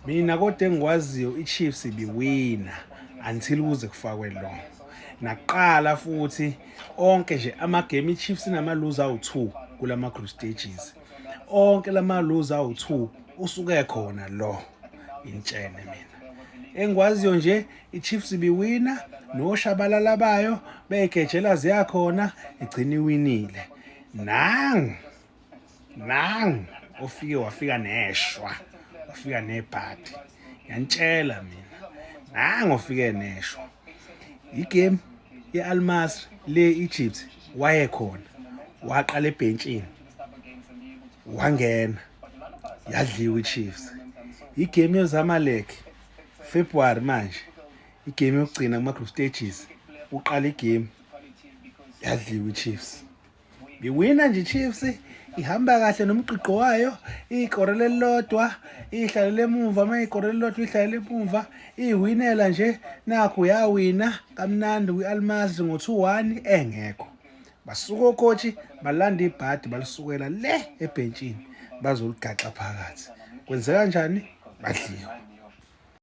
Mina kodwa engikwaziyo iChiefs ibiwina until kuze kufakwe lo. Naqala futhi onke nje amagame iChiefs inama lose awu2 kulama group stages. Onke lama lose awu2 usuke khona lo intshene mina. Engikwaziyo nje iChiefs ibiwina noshabalala bayo begejela ziyakhona igcina iwinile. Nangu wafika neshwa. Wafika nebhadi. Ngiyantshela mina. Nangu ufike neshwa. Igame yeAlmasri le Egypt wayekhona. Waqala ebhentsini. Wangena. Yadliwa iChiefs. Igame yeZamalek February manje. Igame yokugcina kuma group stages. Uqala igame. Yadliwa iChiefs. Biwina nje iChiefs. Ihamba kahle nomqiqo wayo, ikorele lodwa, ihlalele emuva, mayikorele lodwa ihlalele emuva, iwinela nje nakho yawina kamnandi kwiAlmasri ngo2-1 engekho. Basuka ocoach balanda ibhadi balisukela le ebhentsini bazoligaxa phakathi. Kwenzeka kanjani? Badliwa.